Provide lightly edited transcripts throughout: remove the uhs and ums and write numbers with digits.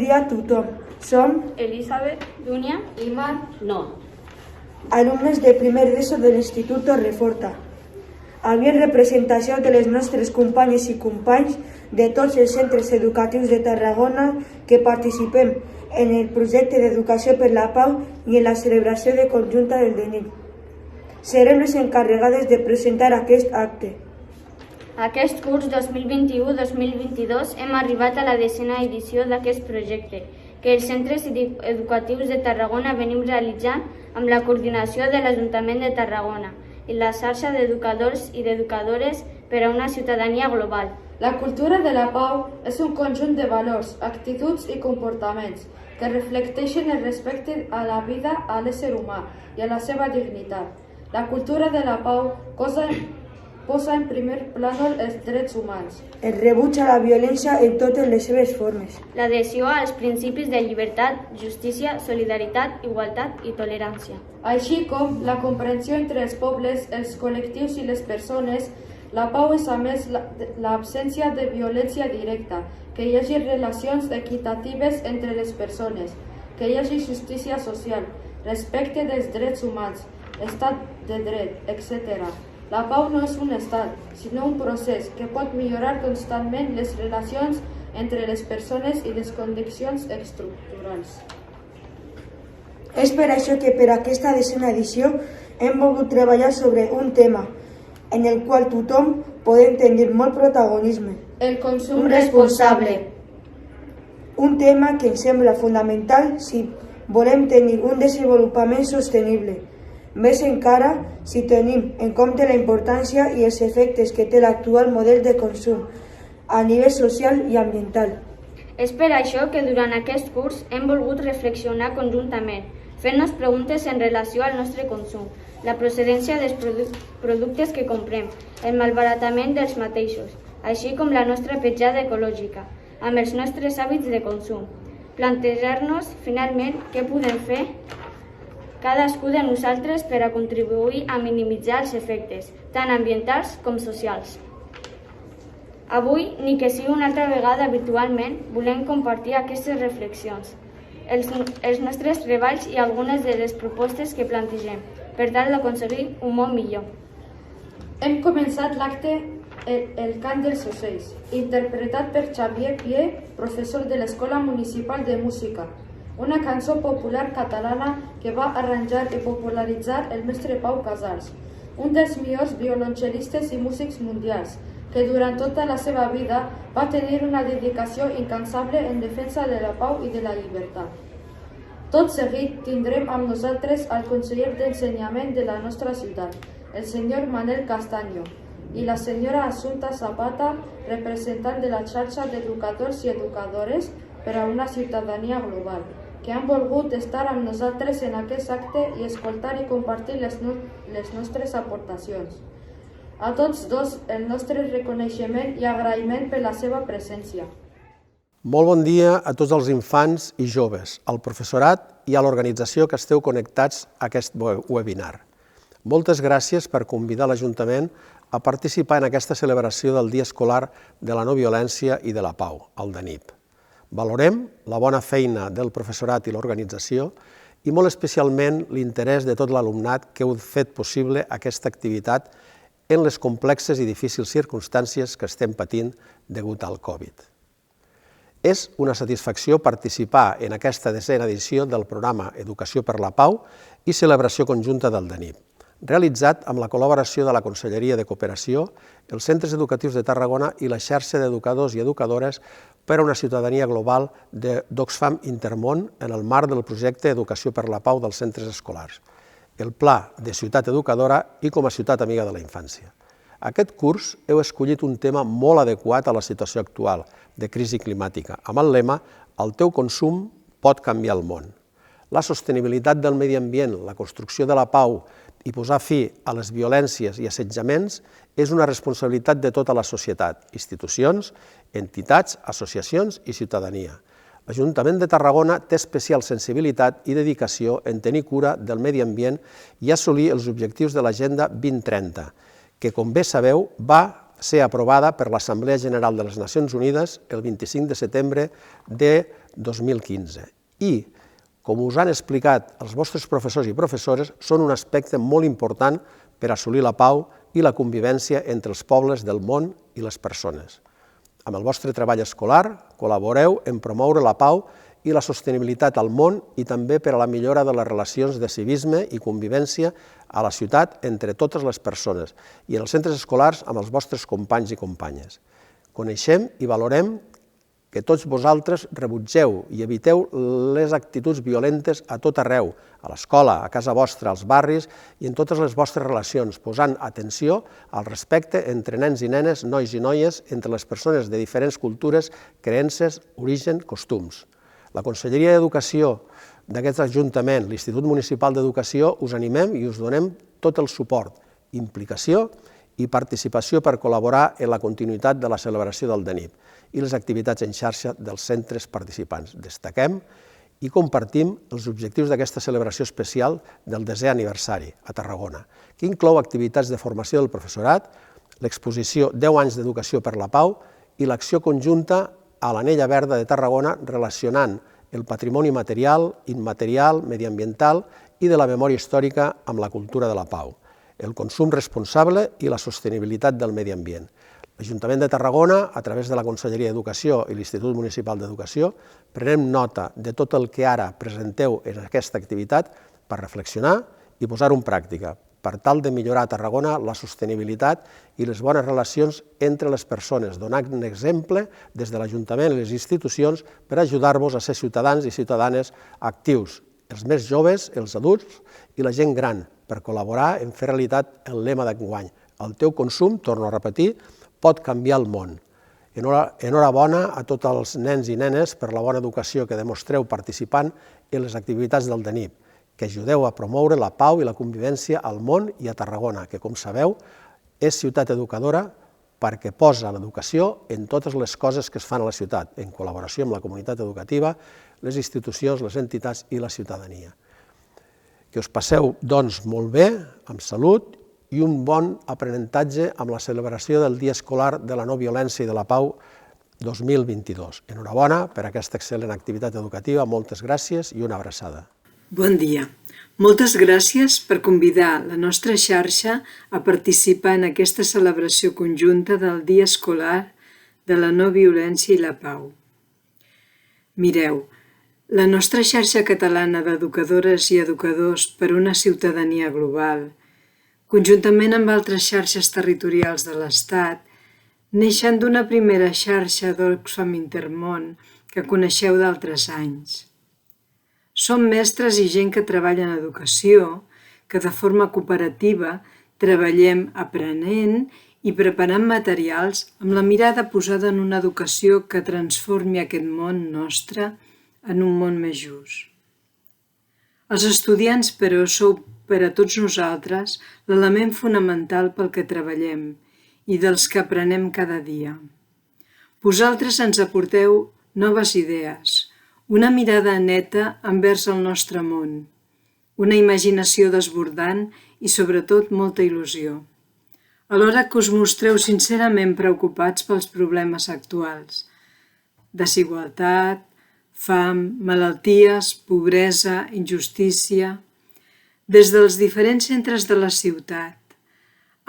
dia a tothom. Som Elisabet, Dunia, Iman, no. alumnes de primer d'ESO de l'Institut Torreforta. Avui en representació de les nostres companyes i companys de tots els centres educatius de Tarragona que participem en el projecte d'Educació per la Pau i en la celebració de conjunta del DENIP. Serem les encarregades de presentar aquest acte. Aquest curs 2021-2022 hem arribat a la 10a edició d'aquest projecte que els centres educatius de Tarragona venim realitzant amb la coordinació de l'Ajuntament de Tarragona i la xarxa d'educadors i d'educadores per a una ciutadania global. La cultura de la pau és un conjunt de valors, actituds i comportaments que reflecteixen el respecte a la vida, a l'ésser humà i a la seva dignitat. La cultura de la pau posa en primer plànol els drets humans. El rebuig a la violència en totes les seves formes. L'adhesió als principis de llibertat, justícia, solidaritat, igualtat i tolerància. Així com la comprensió entre els pobles, els col·lectius i les persones, la pau és a més l'absència de violència directa, que hi hagi relacions equitatives entre les persones, que hi hagi justícia social, respecte dels drets humans, estat de dret, etc. La pau no és un estat, sinó un procés que pot millorar constantment les relacions entre les persones i les condicions estructurals. És per això que per aquesta 10a edició hem volgut treballar sobre un tema en el qual tothom podem tenir molt protagonisme. El consum responsable. Un tema que ens sembla fonamental si volem tenir un desenvolupament sostenible. Més encara si tenim en compte la importància i els efectes que té l'actual model de consum a nivell social i ambiental. És per això que durant aquest curs hem volgut reflexionar conjuntament, fent-nos preguntes en relació al nostre consum, la procedència dels productes que comprem, el malbaratament dels mateixos, així com la nostra petjada ecològica, amb els nostres hàbits de consum. Plantejar-nos, finalment, què podem fer cadascú de nosaltres per a contribuir a minimitzar els efectes, tant ambientals com socials. Avui, ni que sigui una altra vegada virtualment, volem compartir aquestes reflexions, els nostres treballs i algunes de les propostes que plantegem, per tal d'aconseguir un món millor. Hem començat l'acte El cant dels ocells, interpretat per Xavier Pié, professor de l'Escola Municipal de Música, una cançó popular catalana que va arranjar i popularitzar el mestre Pau Casals, un dels millors violoncel·listes i músics mundials, que durant tota la seva vida va tenir una dedicació incansable en defensa de la pau i de la llibertat. Tot seguit tindrem amb nosaltres el conseller d'Ensenyament de la nostra ciutat, el senyor Manel Castaño, i la senyora Assumpta Zapata, representant de la xarxa d'educadors i educadores per a una ciutadania global, que han volgut estar amb nosaltres en aquest acte i escoltar i compartir les nostres aportacions. A tots dos el nostre reconeixement i agraïment per la seva presència. Molt bon dia a tots els infants i joves, al professorat i a l'organització que esteu connectats a aquest webinar. Moltes gràcies per convidar l'Ajuntament a participar en aquesta celebració del Dia Escolar de la No Violència i de la Pau, el DENIP. Valorem la bona feina del professorat i l'organització i molt especialment l'interès de tot l'alumnat que heu fet possible aquesta activitat en les complexes i difícils circumstàncies que estem patint degut al Covid. És una satisfacció participar en aquesta 10a edició del programa Educació per la Pau i celebració conjunta del DENIP, realitzat amb la col·laboració de la Conselleria de Cooperació, els centres educatius de Tarragona i la xarxa d'educadors i educadores per a una ciutadania global d'Oxfam Intermón en el marc del projecte Educació per la Pau dels centres escolars, el Pla de Ciutat Educadora i com a ciutat amiga de la infància. Aquest curs heu escollit un tema molt adequat a la situació actual de crisi climàtica, amb el lema «El teu consum pot canviar el món». La sostenibilitat del medi ambient, la construcció de la pau i posar fi a les violències i assetjaments és una responsabilitat de tota la societat, institucions, entitats, associacions i ciutadania. L'Ajuntament de Tarragona té especial sensibilitat i dedicació en tenir cura del medi ambient i assolir els objectius de l'Agenda 2030, que, com bé sabeu, va ser aprovada per l'Assemblea General de les Nacions Unides el 25 de setembre de 2015. I, com us han explicat els vostres professors i professores, són un aspecte molt important per assolir la pau i la convivència entre els pobles del món i les persones. Amb el vostre treball escolar col·laboreu en promoure la pau i la sostenibilitat al món i també per a la millora de les relacions de civisme i convivència a la ciutat entre totes les persones i en els centres escolars amb els vostres companys i companyes. Coneixem i valorem que tots vosaltres rebutgeu i eviteu les actituds violentes a tot arreu, a l'escola, a casa vostra, als barris i en totes les vostres relacions, posant atenció al respecte entre nens i nenes, nois i noies, entre les persones de diferents cultures, creences, origen, costums. La Conselleria d'Educació d'aquest Ajuntament, l'Institut Municipal d'Educació, us animem i us donem tot el suport, implicació i participació per col·laborar en la continuïtat de la celebració del DENIP i les activitats en xarxa dels centres participants. Destaquem i compartim els objectius d'aquesta celebració especial del 10è aniversari a Tarragona, que inclou activitats de formació del professorat, l'exposició 10 anys d'educació per la pau i l'acció conjunta a l'Anella Verda de Tarragona relacionant el patrimoni material, immaterial, mediambiental i de la memòria històrica amb la cultura de la pau, el consum responsable i la sostenibilitat del medi ambient. L'Ajuntament de Tarragona, a través de la Conselleria d'Educació i l'Institut Municipal d'Educació, prenem nota de tot el que ara presenteu en aquesta activitat per reflexionar i posar-ho en pràctica, per tal de millorar a Tarragona la sostenibilitat i les bones relacions entre les persones, donant un exemple des de l'Ajuntament i les institucions per ajudar-vos a ser ciutadans i ciutadanes actius, els més joves, els adults i la gent gran, per col·laborar en fer realitat el lema d'enguany. El teu consum, torno a repetir, pot canviar el món. Enhorabona a tots els nens i nenes per la bona educació que demostreu participant en les activitats del DENIP, que ajudeu a promoure la pau i la convivència al món i a Tarragona, que, com sabeu, és ciutat educadora perquè posa l'educació en totes les coses que es fan a la ciutat, en col·laboració amb la comunitat educativa, les institucions, les entitats i la ciutadania. Que us passeu, doncs, molt bé, amb salut i un bon aprenentatge amb la celebració del Dia Escolar de la No Violència i de la Pau 2022. Enhorabona per aquesta excel·lent activitat educativa, moltes gràcies i una abraçada. Bon dia. Moltes gràcies per convidar la nostra xarxa a participar en aquesta celebració conjunta del Dia Escolar de la No Violència i la Pau. Mireu, la nostra xarxa catalana d'educadores i educadors per una ciutadania global, conjuntament amb altres xarxes territorials de l'Estat, neixen d'una primera xarxa d'Oxfam Intermón que coneixeu d'altres anys. Som mestres i gent que treballa en educació, que de forma cooperativa treballem aprenent i preparant materials amb la mirada posada en una educació que transformi aquest món nostre en un món més just. Els estudiants, però, sou per a tots nosaltres l'element fonamental pel que treballem i dels que aprenem cada dia. Vosaltres ens aporteu noves idees, una mirada neta envers el nostre món, una imaginació desbordant i, sobretot, molta il·lusió. Alhora que us mostreu sincerament preocupats pels problemes actuals: desigualtat, fam, malalties, pobresa, injustícia. Des dels diferents centres de la ciutat,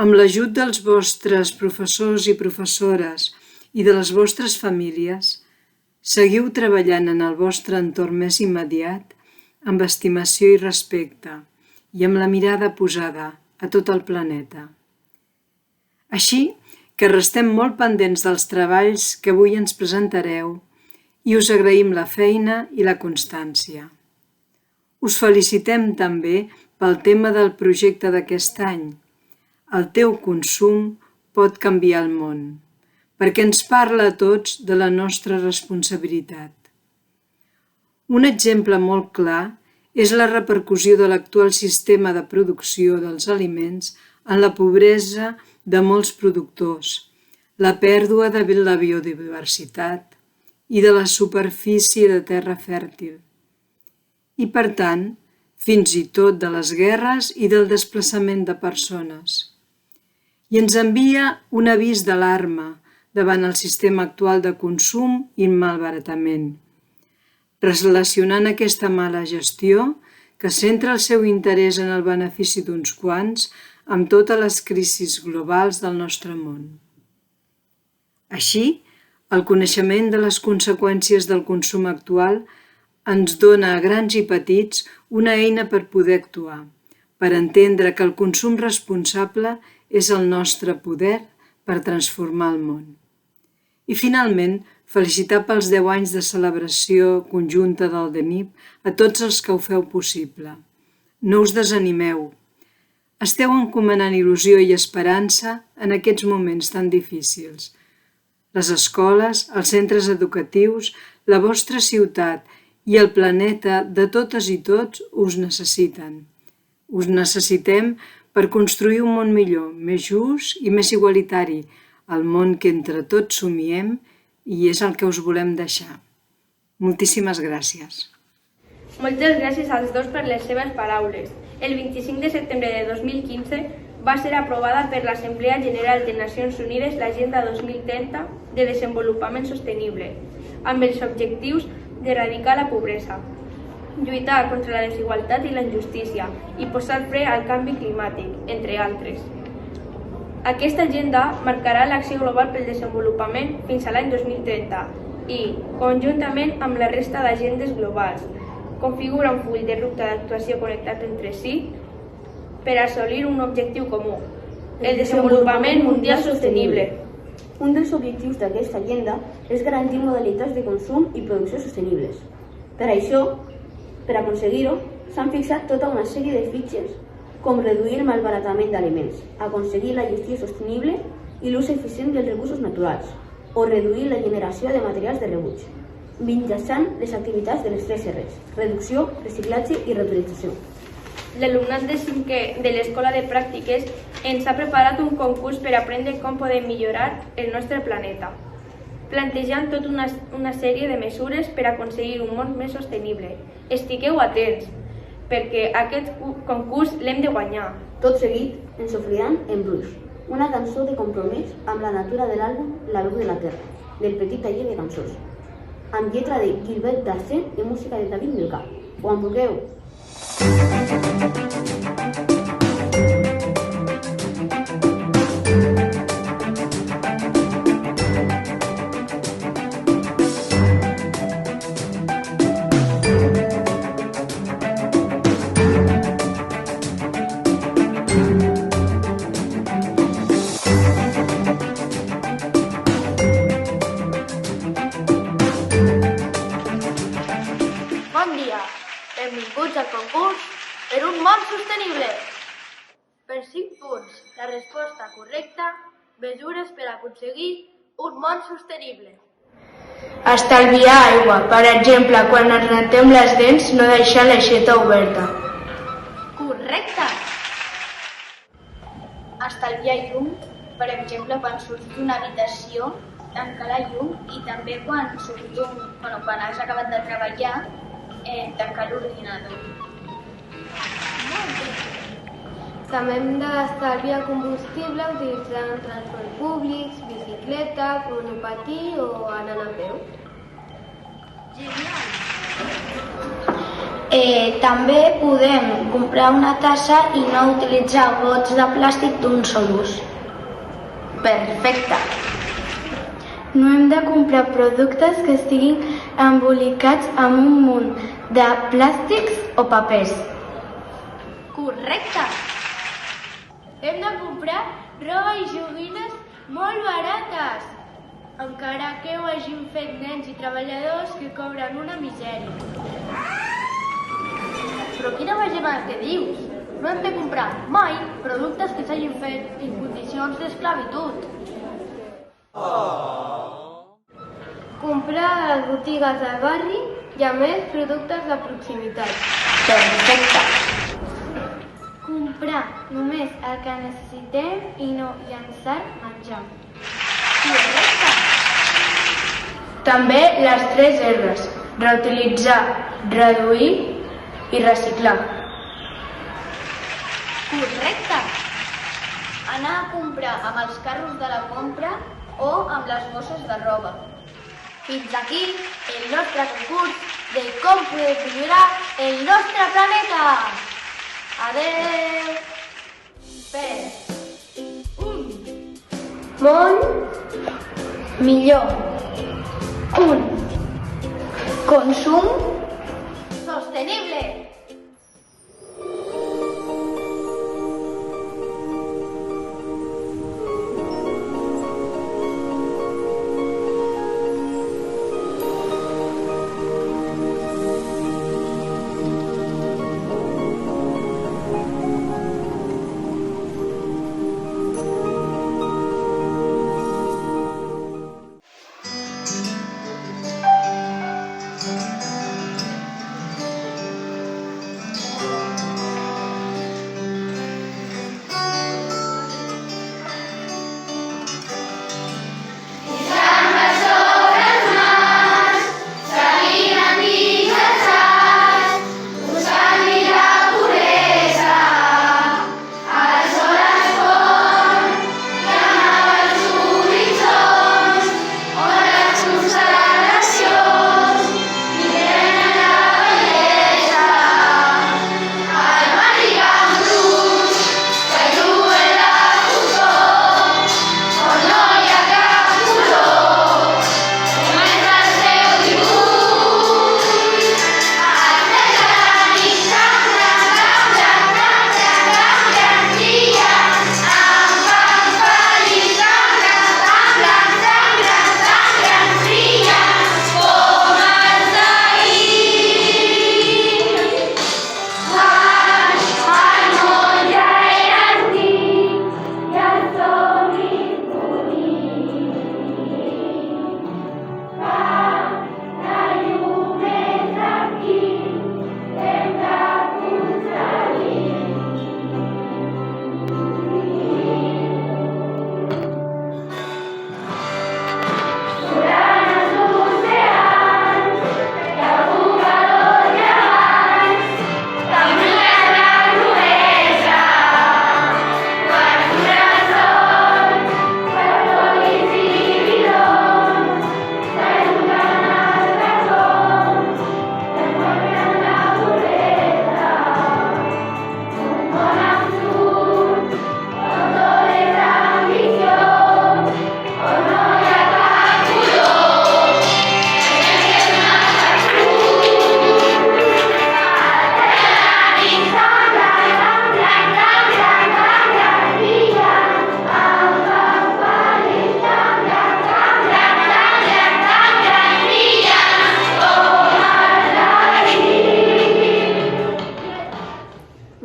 amb l'ajut dels vostres professors i professores i de les vostres famílies, seguiu treballant en el vostre entorn més immediat amb estimació i respecte i amb la mirada posada a tot el planeta. Així que restem molt pendents dels treballs que avui ens presentareu i us agraïm la feina i la constància. Us felicitem també pel tema del projecte d'aquest any. El teu consum pot canviar el món, perquè ens parla a tots de la nostra responsabilitat. Un exemple molt clar és la repercussió de l'actual sistema de producció dels aliments en la pobresa de molts productors, la pèrdua de la biodiversitat i de la superfície de terra fèrtil. I, per tant, fins i tot de les guerres i del desplaçament de persones. i ens envia un avís d'alarma davant el sistema actual de consum i malbaratament, relacionant aquesta mala gestió que centra el seu interès en el benefici d'uns quants amb totes les crisis globals del nostre món. Així, el coneixement de les conseqüències del consum actual ens dona a grans i petits una eina per poder actuar, per entendre que el consum responsable és el nostre poder per transformar el món. I finalment, felicitar pels 10 anys de celebració conjunta del DENIP a tots els que ho feu possible. No us desanimeu. Esteu encomanant il·lusió i esperança en aquests moments tan difícils. Les escoles, els centres educatius, la vostra ciutat i el planeta de totes i tots us necessiten. Us necessitem per construir un món millor, més just i més igualitari, el món que entre tots somiem i és el que us volem deixar. Moltíssimes gràcies. Moltes gràcies als dos per les seves paraules. El 25 de setembre de 2015 va ser aprovada per l'Assemblea General de Nacions Unides l'Agenda 2030 de Desenvolupament Sostenible, amb els objectius d'erradicar la pobresa, lluitar contra la desigualtat i la injustícia i posar fre al canvi climàtic, entre altres. Aquesta agenda marcarà l'acció global pel desenvolupament fins a l'any 2030 i, conjuntament amb la resta d'agendes globals, configura un full de ruta d'actuació connectat entre si per assolir un objectiu comú, el desenvolupament mundial sostenible. Un dels objectius d'aquesta agenda és garantir modalitats de consum i producció sostenibles. Per això, per aconseguir-ho, s'han fixat tota una sèrie de fitxes com reduir el malbaratament d'aliments, aconseguir la gestió sostenible i l'ús eficient dels recursos naturals, o reduir la generació de materials de rebuig, mitjançant les activitats de les 3 Rs, reducció, reciclatge i reutilització. L'alumnat de 5è de l'Escola de Pràctiques ens ha preparat un concurs per aprendre com podem millorar el nostre planeta, plantejant tota una sèrie de mesures per aconseguir un món més sostenible. Estigueu atents, perquè aquest concurs l'hem de guanyar. Tot seguit ens oferiran En Bruix, una cançó de compromís amb la natura de l'àlbum La veu de la terra, del Petit Taller de Cançons, amb lletra de Gilbert Darcet i música de David Milká. Quan vulgueu. Bon dia, benvinguts al concurs per un món sostenible. Per 5 punts, la resposta correcta, mesures per aconseguir un món sostenible. Estalviar aigua, per exemple, quan ens rentem les dents, no deixar l'aixeta oberta. Correcte! Estalviar llum, per exemple, quan surts d'una habitació, tancar la llum i també quan has acabat de treballar, tancar l'ordinador. També hem d'estalviar combustible utilitzant transport públic, bicicleta, monopatí o anant a peu. També podem comprar una tassa i no utilitzar gots de plàstic d'un sol ús. Perfecte! No hem de comprar productes que estiguin embolicats amb un munt de plàstics o papers. Correcte! Hem de comprar roba i joguines molt barates, encara que ho hagin fet nens i treballadors que cobren una misèria. Però quina vegema que dius? No hem de comprar mai productes que s'hagin fet en condicions d'esclavitud. Comprar a les botigues del barri i a més productes de proximitat. Perfecte! Comprar només el que necessitem i no llançar menjar. Correcte! També les 3 Rs, reutilitzar, reduir i reciclar. Correcte! anar a comprar amb els carros de la compra o amb les bosses de roba. Fins aquí el nostre concurs de com poder millorar el nostre planeta. Adeu! 1. Món millor. 1. Consum sostenible.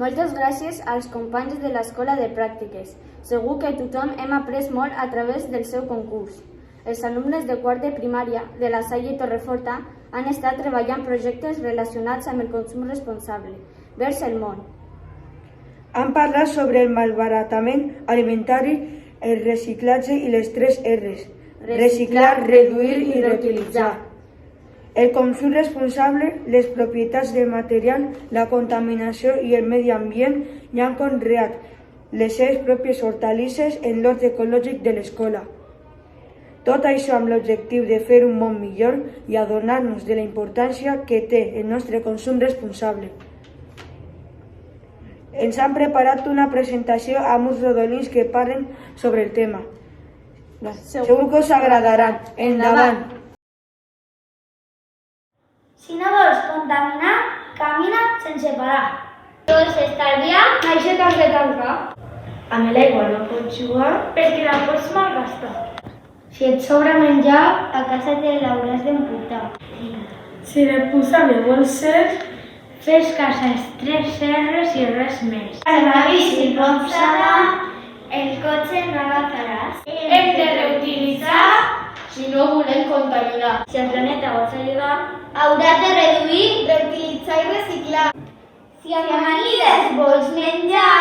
Moltes gràcies als companys de l'Escola de Pràctiques. Segur que tothom hem après molt a través del seu concurs. Els alumnes de quart de primària de la Salle Torreforta han estat treballant projectes relacionats amb el consum responsable vers el món. Han parlat sobre el malbaratament alimentari, el reciclatge i les 3 R's. Reciclar, reduir i reutilitzar. El consum responsable, les propietats del material, la contaminació i el medi ambient i han conreat les seves pròpies hortalisses en l'hort ecològic de l'escola. Tot això amb l'objectiu de fer un món millor i adonar-nos de la importància que té el nostre consum responsable. Ens han preparat una presentació amb uns rodolins que parlen sobre el tema. Segur que us agradaran. Endavant! Si no vols contaminar, camina sense parar. Si vols estalviar, això t'has de tancar. Amb l'aigua no pots jugar perquè la pots malgastar. Si et sobra menjar, a casa te l'hauràs d'emportar. Si responsable vols ser, fes cas als 3 R's i res més. Amb la bici propsada, el cotxe no agafaràs. Hem de reutilitzar si no volem contaminar. Si el planeta vols ajudar, hauràs de reduir, reutilitzar i reciclar. Si amb amanides vols menjar,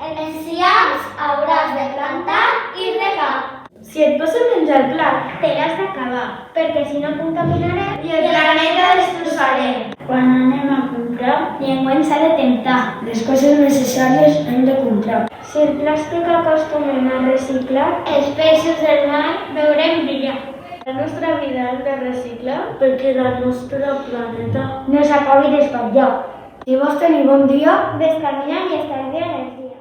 els enciams hauràs de plantar i regar. Si et posa menjar el plat, te l'has d'acabar, perquè si no contaminarem i el planeta destrossarem. Quan anem a comprar, ningú ens ha de temptar. Les coses necessàries hem de comprar. Si el plàstic acostumem a reciclar, els peixos del mar veurem brillar. La nostra vida hem de reciclar perquè la nostra planeta no s'acabi d'espatllar. Si vols tenir bon dia, ves caminant i estalvia energia.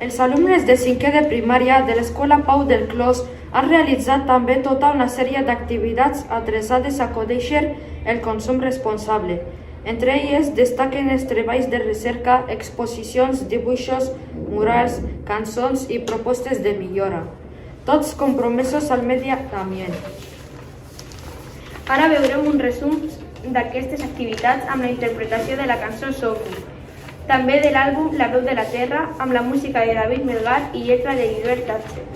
Els alumnes de 5è de primària de l'Escola Pau del Clos han realitzat també tota una sèrie d'activitats adreçades a conèixer el consum responsable. Entre elles destaquen els treballs de recerca, exposicions, dibuixos, murals, cançons i propostes de millora, tots compromesos al medi ambient. Ara veurem un resum d'aquestes activitats amb la interpretació de la cançó Som-hi, també de l'àlbum La veu de la terra, amb la música de David Melgar i lletra de Guilbert Tatche.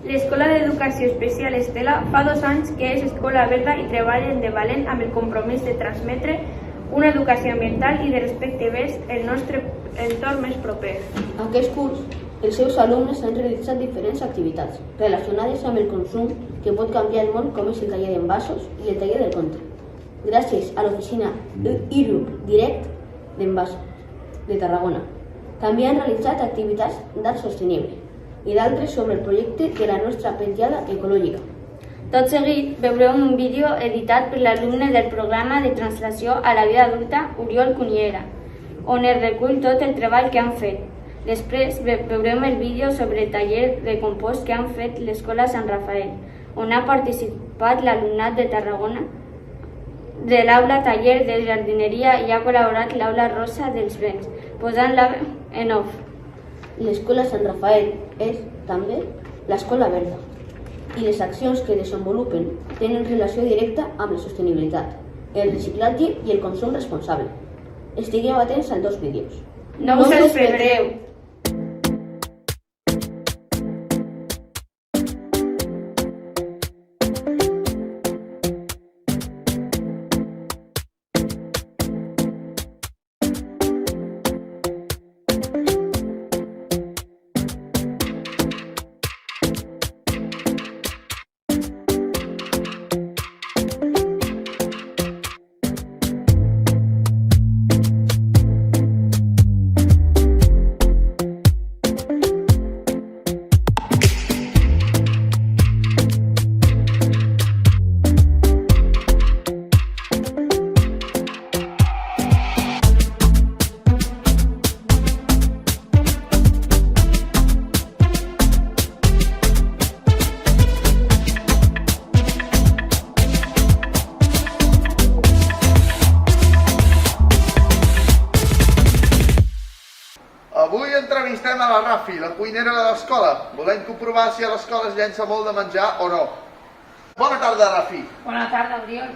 L'Escola d'Educació Especial Estela fa 2 anys que és escola verda i treballen de valent amb el compromís de transmetre una educació ambiental i de respecte vers el nostre entorn més proper. Aquest curs, els seus alumnes han realitzat diferents activitats relacionades amb el consum que pot canviar el món, com és el taller d'envasos i el taller del conte. Gràcies a l'oficina IRUC Direct d'Envasos de Tarragona. També han realitzat activitats d'art sostenible i d'altres sobre el projecte de la nostra petjada ecològica. Tot seguit veurem un vídeo editat per l'alumne del programa de translació a la vida adulta, Oriol Cuniera, on es recull tot el treball que han fet. Després veurem el vídeo sobre el taller de compost que han fet l'Escola Sant Rafael, on ha participat l'alumnat de Tarragona de l'aula taller de jardineria i ha col·laborat l'aula Rosa dels Vents, posant-la en off. L'Escola Sant Rafael és, també, l'escola verda i les accions que desenvolupen tenen relació directa amb la sostenibilitat, el reciclatge i el consum responsable. Estigueu atents als 2 vídeos. No us els perdreu! cuinera de l'escola. Volem comprovar si a l'escola es llença molt de menjar o no. Bona tarda, Rafi. Bona tarda, Oriol.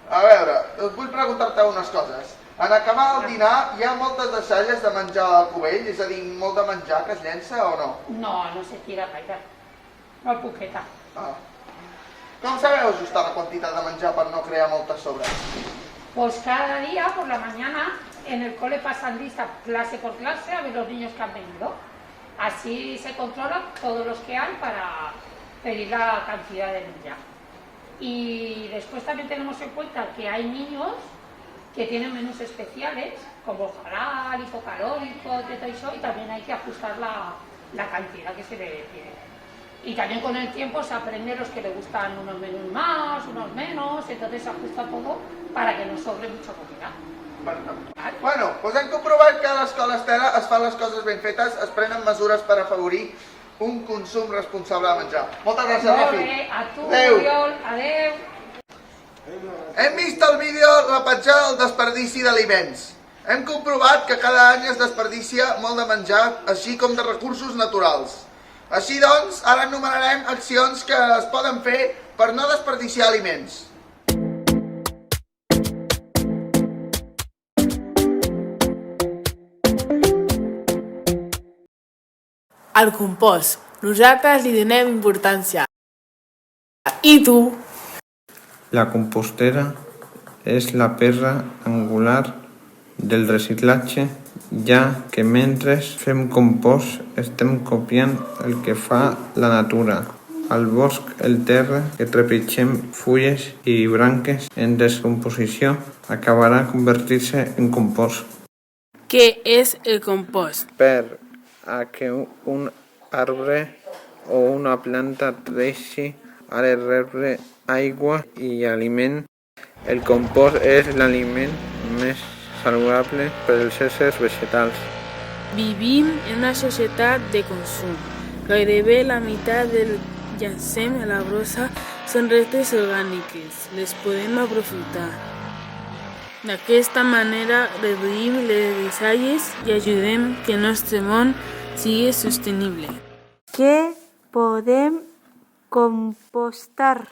A veure, vull preguntar-te unes coses. En acabar el dinar hi ha moltes deixalles de menjar al cubell, és a dir, molt de menjar que es llença o no? No, no se tira gaire. Molt poqueta. Com sabeu ajustar la quantitat de menjar per no crear moltes sobres? Pues cada día por la mañana en el cole pasan lista clase por clase a ver los niños que han venido. Así se controla todos los que hay para pedir la cantidad de menjar. Y después también tenemos en cuenta que hay niños que tienen menús especiales, como halal, hipocalórico, todo eso, y también hay que ajustar la cantidad que se le pide. Y también con el tiempo se aprende los que le gustan unos menús más, unos menos, entonces se ajusta todo para que no sobre mucha comida. Bueno, doncs hem comprovat que a l'escola Estela es fan les coses ben fetes, es prenen mesures per afavorir un consum responsable de menjar. Moltes gràcies, Rafi. A tu, Oriol. Adeu. Hem vist al vídeo la petjada del desperdici d'aliments. Hem comprovat que cada any es desperdicia molt de menjar, així com de recursos naturals. Així doncs, ara enumerarem accions que es poden fer per no desperdiciar aliments. El compost. Nosaltres li donem importància. I tu? La compostera és la pedra angular del reciclatge, ja que mentre fem compost estem copiant el que fa la natura. Al bosc, el terra que trepitgem fulles i branques en descomposició acabarà convertint-se en compost. Què és el compost? Per a que un arbre o una planta creixi ha de rebre aigua i aliment. El compost és l'aliment més saludable per als éssers vegetals. Vivim en una societat de consum. Gairebé la meitat del llancem a la brossa són restes orgàniques. Les podem aprofitar. D'aquesta manera reduïm les deixalles i ajudem que el nostre món sigui sostenible. Què podem compostar?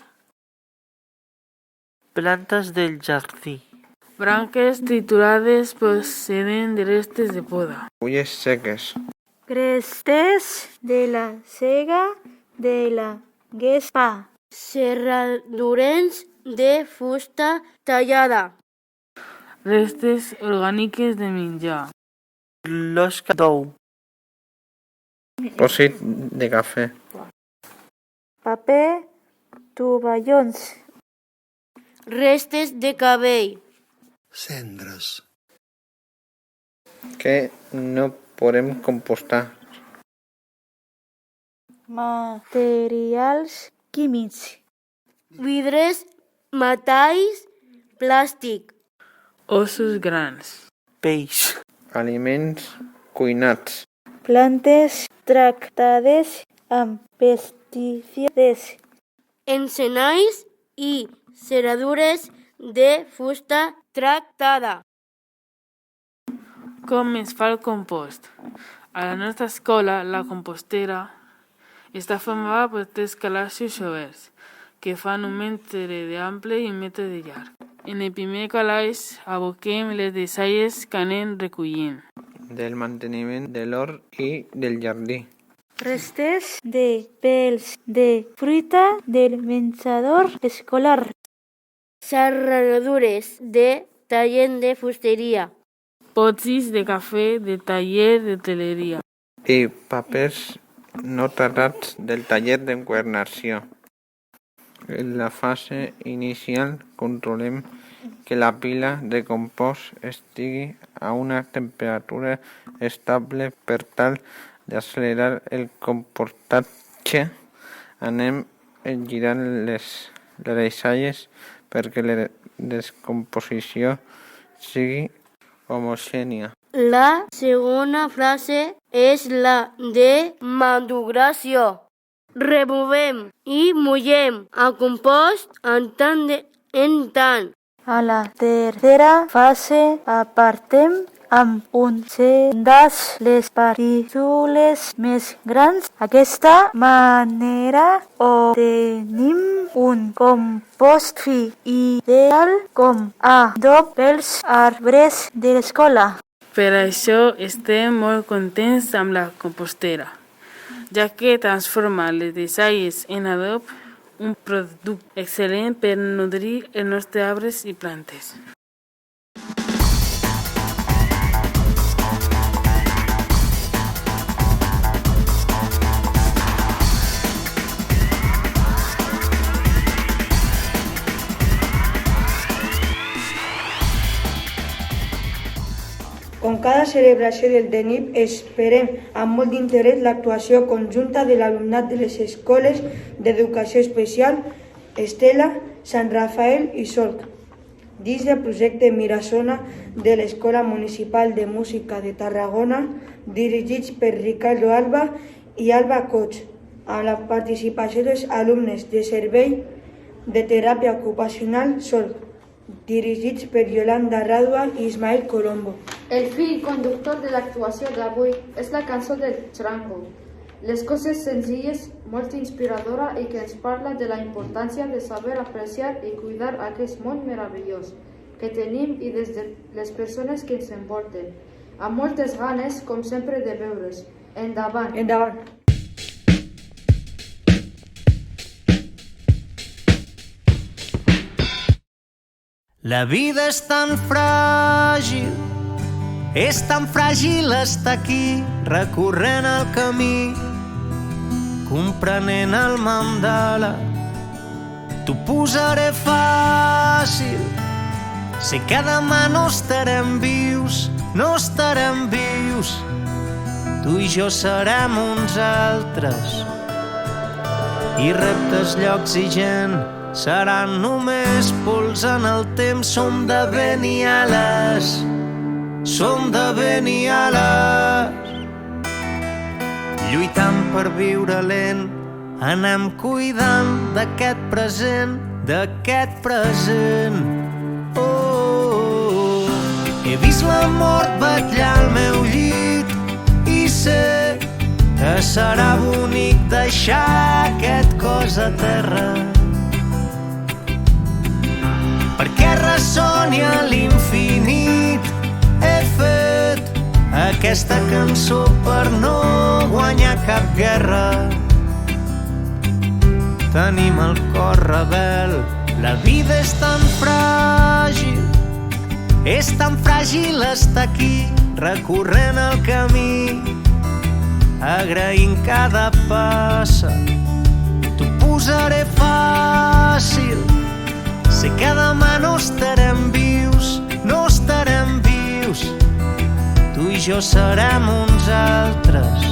Plantes del jardí. Branques triturades proceden de restes de poda. Fulles seques. Restes de la sega de la gespa. Serradures de fusta tallada. Restes orgàniques de menjar. Closca d'ou. Pòsit de cafè. Paper, tovallons. Restes de cabell. Cendres. Que no podem compostar. Materials químics. Vidres, metalls, plàstic. Ossos grans. Peix. Aliments cuinats. Plantes tractades amb pesticides. Encenalls i serradures de fusta tractada. Com es fa el compost? A la nostra escola, la compostera està formada per 3 calaixos oberts, que fan un metre d'ample i un metre de llarg. En el primer calaix aboquem les deixalles que anem recollint. Del manteniment de l'hort i del jardí. Restes de pèls de fruita del menjador escolar. Serradures de taller de fusteria. Pots de cafè de taller de teleria. I papers no tratats del taller d'enquadernació. En la fase inicial controlem que la pila de compost estigui a una temperatura estable per tal d'accelerar el compostatge. Anem girant les deixalles perquè la descomposició sigui homogènia. La segona fase és la de maduració. Removem i mullem el compost en tant. A la tercera fase apartem amb un sendes les partícules més grans. D'aquesta manera obtenim un compost fi ideal com a adob pels arbres de l'escola. Per això estem molt contents amb la compostera, ja que transforma les deixalles en adob, un producte excel·lent per nodrir els nostres arbres i plantes. Com cada celebració del DENIP, esperem amb molt d'interès l'actuació conjunta de l'alumnat de les escoles d'educació especial Estela, Sant Rafael i Solc, dins del projecte Mirasona de l'Escola Municipal de Música de Tarragona, dirigits per Ricardo Alba i Alba Coch, amb la participació dels alumnes de Servei de Teràpia Ocupacional Solc, dirigits per Yolanda Ràdua i Ismael Colombo. El fil conductor de l'actuació d'avui és la cançó del Charango. Les coses senzilles, molt inspiradora i que ens parla de la importància de saber apreciar i cuidar aquest món meravellós que tenim i des de les persones que ens envolten. Amb moltes ganes, com sempre, de veure's. Endavant! Endavant! La vida és tan fràgil estar aquí, recorrent el camí, comprenent el mandala. T'ho posaré fàcil, sé que demà no estarem vius, tu i jo serem uns altres, i reptes, llocs i gent seran només pols en el temps. Som de vent i ales, lluitant per viure lent, anem cuidant d'aquest present, He vist la mort vetllar al meu llit i sé que serà bonic deixar aquest cos a terra, perquè ressoni a l'infinit. He fet aquesta cançó per no guanyar cap guerra. Tenim el cor rebel, la vida és tan fràgil estar aquí, recorrent el camí, agraint cada passa. T'ho posaré fàcil, sé que demà no estarem vius, tu i jo serem uns altres,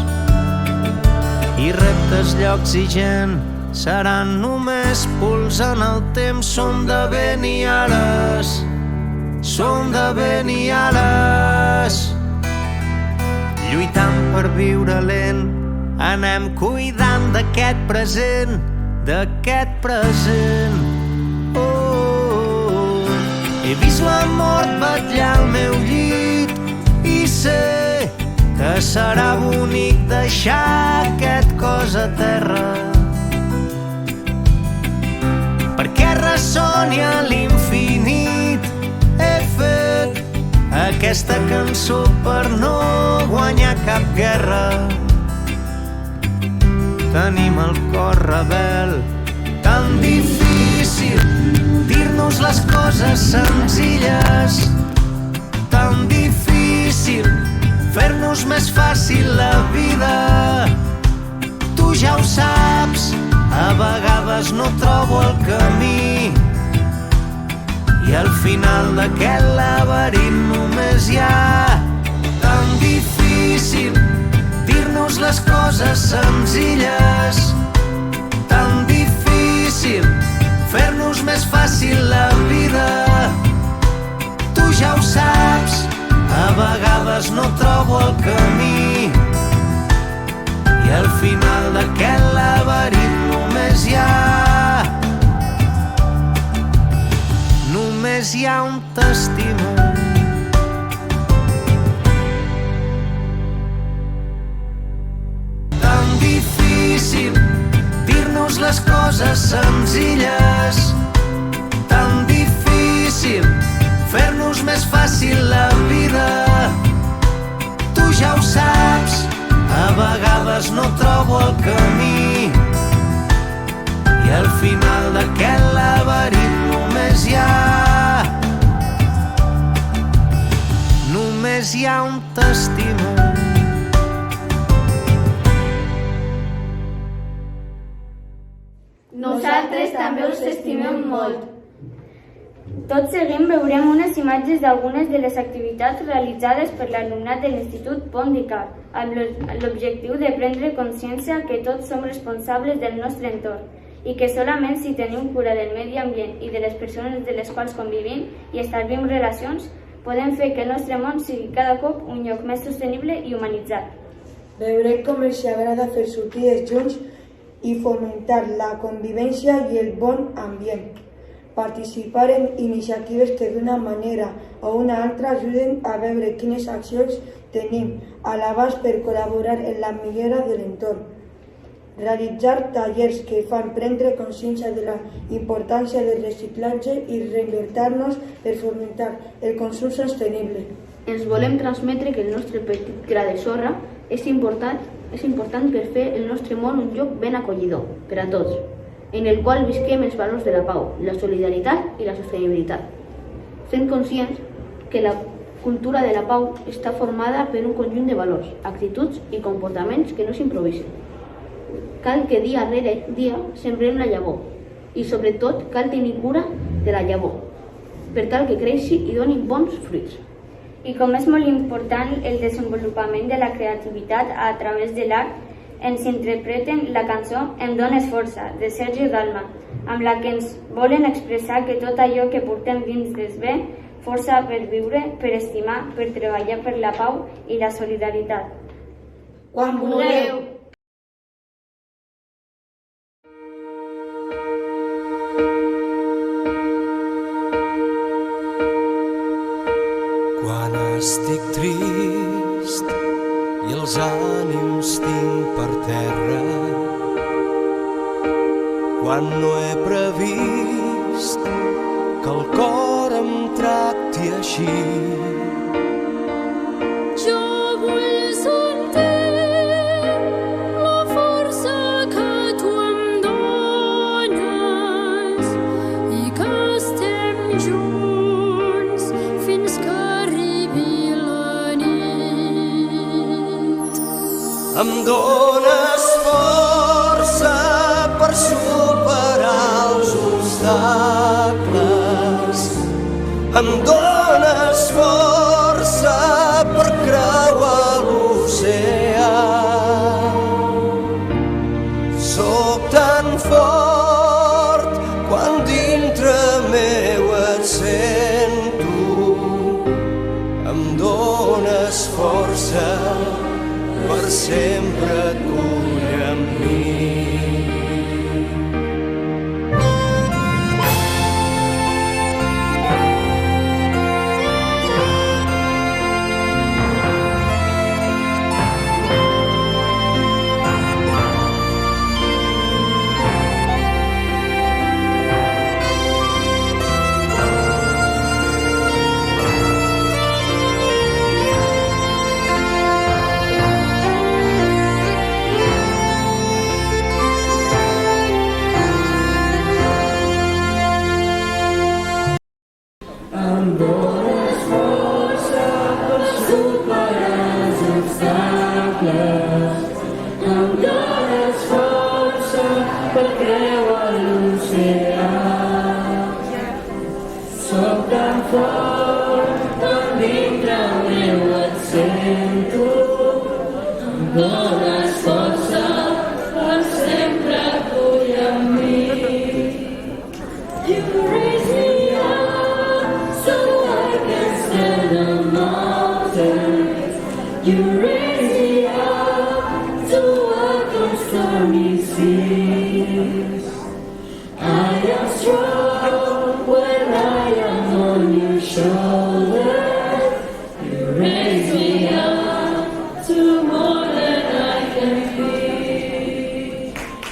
i reptes, llocs i gent seran només pols en el temps. Som de vent i ales, lluitant per viure lent, anem cuidant d'aquest present, He vist la mort vetllar al meu llit i sé que serà bonic deixar aquest cos a terra, perquè ressoni a l'infinit. He fet aquesta cançó per no guanyar cap guerra. Tenim el cor rebel, tan difícil dir-nos les coses senzilles, tan difícil fer-nos més fàcil la vida. Tu ja ho saps, a vegades no trobo el camí, i al final d'aquest laberint només hi ha. Tan difícil dir-nos les coses senzilles, tan difícil fer-nos més fàcil la vida. Tu ja ho saps, a vegades no trobo el camí, i al final d'aquest laberint només hi ha un t'estimo. les coses senzilles. Tan difícil fer-nos més fàcil la vida. Tu ja ho saps, a vegades no trobo el camí i al final d'aquest laberint només hi ha un t'estimo. Nosaltres també us estimem molt. Tot seguint veurem unes imatges d'algunes de les activitats realitzades per l'alumnat de l'Institut Pont d'Icart, amb l'objectiu de prendre consciència que tots som responsables del nostre entorn i que solament si tenim cura del medi ambient i de les persones de les quals convivim i establim relacions, podem fer que el nostre món sigui cada cop un lloc més sostenible i humanitzat. Veurem com els agrada fer sortides junts i fomentar la convivència i el bon ambient. Participar en iniciatives que d'una manera o una altra ajuden a veure quines accions tenim a l'abast per col·laborar en la millora de l'entorn. Realitzar tallers que fan prendre consciència de la importància del reciclatge i reinventar-nos per fomentar el consum sostenible. Ens volem transmetre que el nostre petit gra de sorra és important per fer el nostre món un lloc ben acollidor per a tots, en el qual visquem els valors de la pau, la solidaritat i la sostenibilitat, sent conscients que la cultura de la pau està formada per un conjunt de valors, actituds i comportaments que no s'improvisen. Cal que dia rere dia sembrem la llavor i sobretot cal tenir cura de la llavor per tal que creixi i doni bons fruits. I com és molt important el desenvolupament de la creativitat a través de l'art, ens interpreten la cançó Em dones força, de Sergi Dalma, amb la que ens volen expressar que tot allò que portem dins ens ve força per viure, per estimar, per treballar per la pau i la solidaritat. Quan vulgueu! Quan estic trist i els ànims tinc per terra, quan no he previst que el cor em tracti així, jo vull sentir la força que tu em dones i que estem junts fins que arribi la nit. em dones força per superar els obstacles, em dones força per creuar l'oceà. Soc tan fort quan dintre meu et sento, em dones força per sempre et vull amb mi.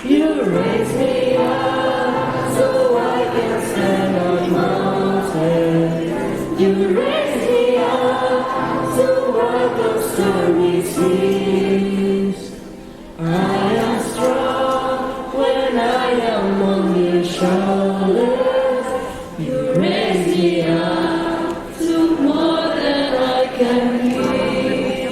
You raise me on your shoulders. You raise me up to more than I can give.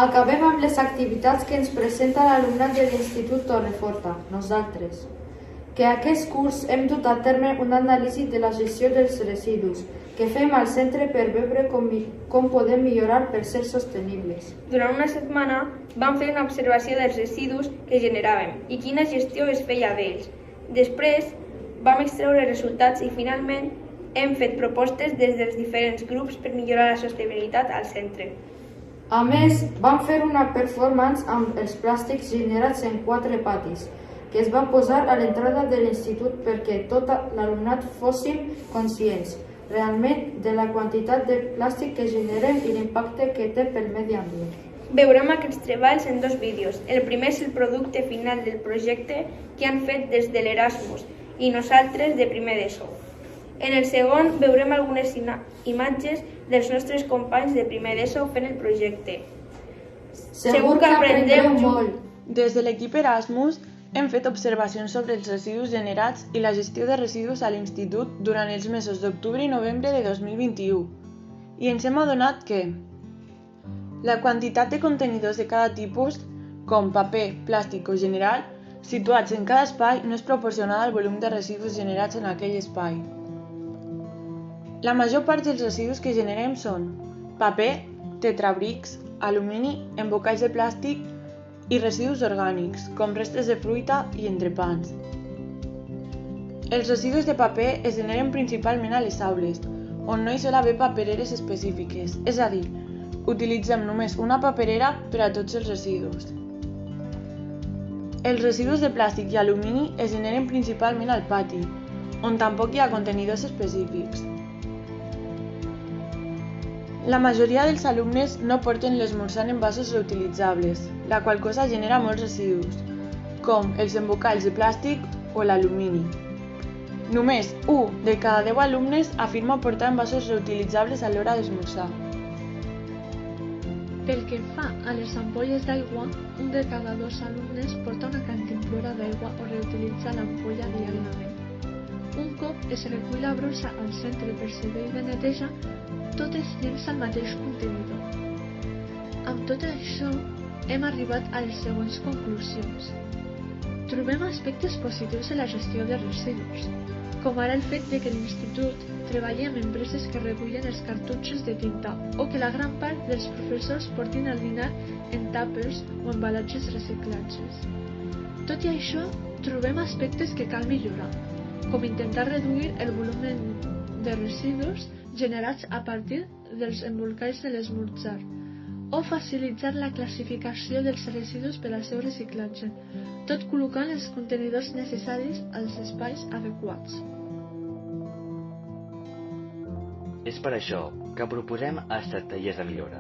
Acabem amb les activitats que ens presenta l'alumnat de l'Institut Torreforta, nosaltres. Que aquest curs hem dut a terme un anàlisi de la gestió dels residus que fem al centre per veure com podem millorar per ser sostenibles. Durant una setmana vam fer una observació dels residus que generàvem i quina gestió es feia d'ells. Després vam extreure resultats i finalment hem fet propostes des dels diferents grups per millorar la sostenibilitat al centre. A més, vam fer una performance amb els plàstics generats en 4 patis, que es va posar a l'entrada de l'institut perquè tot l'alumnat fóssim conscients realment de la quantitat de plàstic que generem i l'impacte que té pel medi ambient. Veurem aquests treballs en 2 vídeos. El primer és el producte final del projecte que han fet des de l'Erasmus i nosaltres de primer d'ESO. En el segon veurem algunes imatges dels nostres companys de primer d'ESO fent el projecte. Segur que aprendreu molt. Des de l'equip Erasmus hem fet observacions sobre els residus generats i la gestió de residus a l'institut durant els mesos d'octubre i novembre de 2021. I ens hem adonat que la quantitat de contenidors de cada tipus, com paper, plàstic o general, situats en cada espai no és proporcional al volum de residus generats en aquell espai. La major part dels residus que generem són paper, tetrabrics, alumini, embocalls de plàstic i residus orgànics, com restes de fruita i entrepans. Els residus de paper es generen principalment a les aules, on no hi sol haver papereres específiques, és a dir, utilitzem només una paperera per a tots els residus. Els residus de plàstic i alumini es generen principalment al pati, on tampoc hi ha contenidors específics. La majoria dels alumnes no porten l'esmorzar en vasos reutilitzables, la qual cosa genera molts residus, com els embocalls de plàstic o l'alumini. Només 1 de cada 10 alumnes afirma portar envasos reutilitzables a l'hora d'esmorzar. Pel que fa a les ampolles d'aigua, 1 de cada 2 alumnes porta una cantimplora d'aigua o reutilitza l'ampolla diàriament. Un cop es recull la brossa al centre per servei de neteja, tot es llença al mateix contenidor. Amb tot això, hem arribat a les següents conclusions. Trobem aspectes positius en la gestió de residus, com ara el fet de que l'institut treballi amb empreses que recullen els cartutxos de tinta o que la gran part dels professors portin el dinar en tàpers o embalatges reciclatges. Tot i això, trobem aspectes que cal millorar, com intentar reduir el volum de residus generats a partir dels embolcalls de l'esmorzar o facilitar la classificació dels residus per al seu reciclatge, tot col·locant els contenidors necessaris als espais adequats. És per això que proposem estratègies de millora.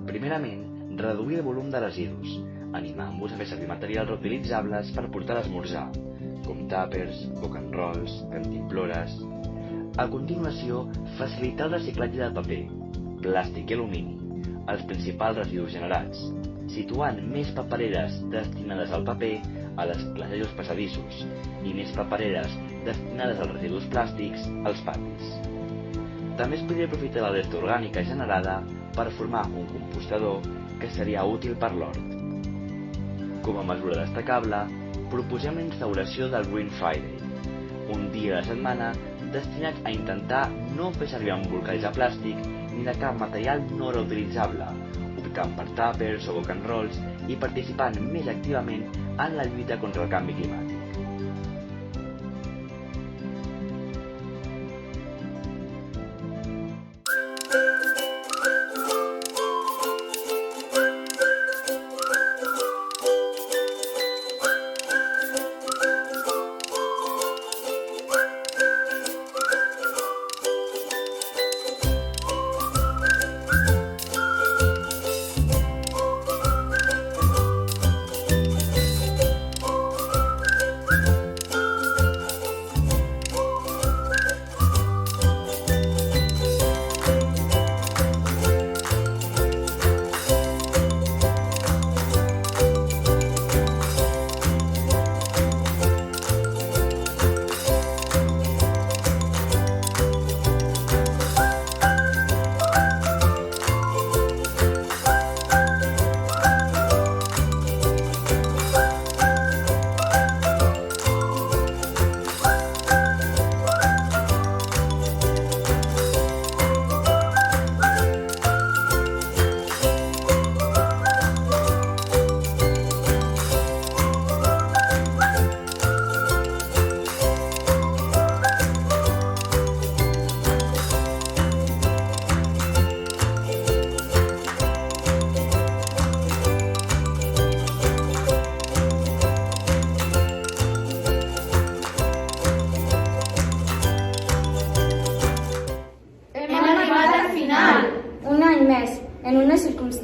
Primerament, reduir el volum de residus, animant-vos a fer servir materials reutilitzables per portar a l'esmorzar, com tàpers, boca en rolls, cantimplores. A continuació, facilitar el reciclatge de paper, plàstic i alumini, els principals residus generats, situant més papereres destinades al paper a les classes passadissos i més papereres destinades als residus plàstics als patis. També es podria aprofitar la resta orgànica generada per formar un compostador que seria útil per l'hort. Com a mesura destacable, proposem la instauració del Green Friday, un dia a la setmana destinats a intentar no fer servir embolcalls de plàstic ni de cap material no reutilitzable, optant per tàpers o boca en rolls i participant més activament en la lluita contra el canvi climàtic.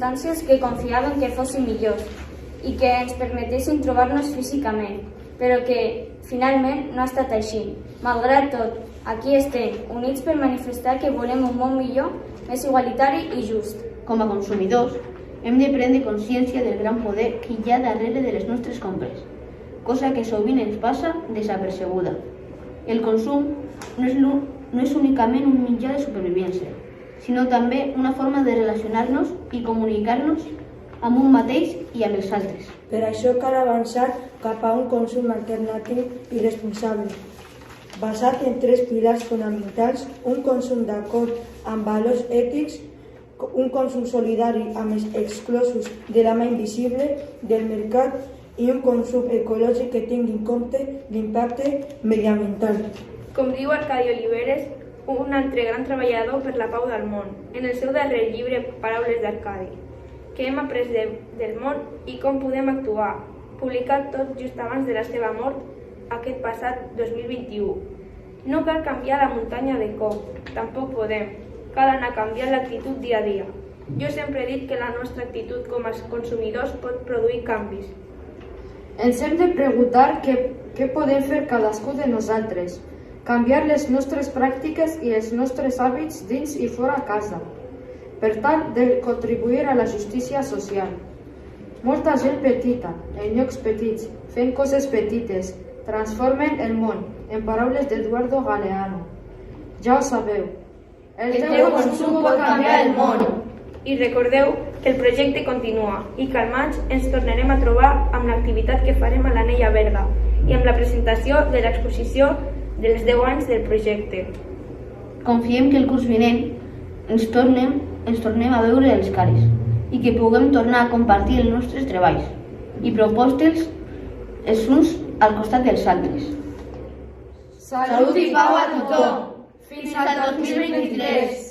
circumstàncies que confiàvem que fossin millors i que ens permetessin trobar-nos físicament, però que finalment no ha estat així. Malgrat tot, aquí estem, units per manifestar que volem un món millor, més igualitari i just. Com a consumidors, hem de prendre consciència del gran poder que hi ha darrere de les nostres compres, cosa que sovint ens passa desapercebuda. El consum no és únicament un mitjà de supervivència, sinó també una forma de relacionar-nos i comunicar-nos amb un mateix i amb els altres. Per això cal avançar cap a un consum alternatiu i responsable, basat en 3 pilars fonamentals: un consum d'acord amb valors ètics, un consum solidari amb els exclosos de la mà invisible del mercat i un consum ecològic que tingui en compte l'impacte mediambiental. Com diu Arcadi Oliveres, un altre gran treballador per la pau del món, en el seu darrer llibre Paraules d'Arcadi, que hem après del món i com podem actuar, publicat tot just abans de la seva mort aquest passat 2021. No cal canviar la muntanya de cop, tampoc podem. Cal anar canviant l'actitud dia a dia. Jo sempre he dit que la nostra actitud com a consumidors pot produir canvis. Ens hem de preguntar què podem fer cadascú de nosaltres, canviar les nostres pràctiques i els nostres hàbits dins i fora casa, per tal de contribuir a la justícia social. Molta gent petita, en llocs petits, fent coses petites, transformen el món, en paraules d'Eduardo Galeano. Ja ho sabeu. El teu consum pot canviar el món. I recordeu que el projecte continua i que al maig ens tornarem a trobar amb l'activitat que farem a l'Anella Verda i amb la presentació de l'exposició dels 10 anys del projecte. Confiem que el curs vinent ens tornem a veure les cares i que puguem tornar a compartir els nostres treballs i propostes els uns al costat dels altres. Salut i pau a tothom! Fins al 2023!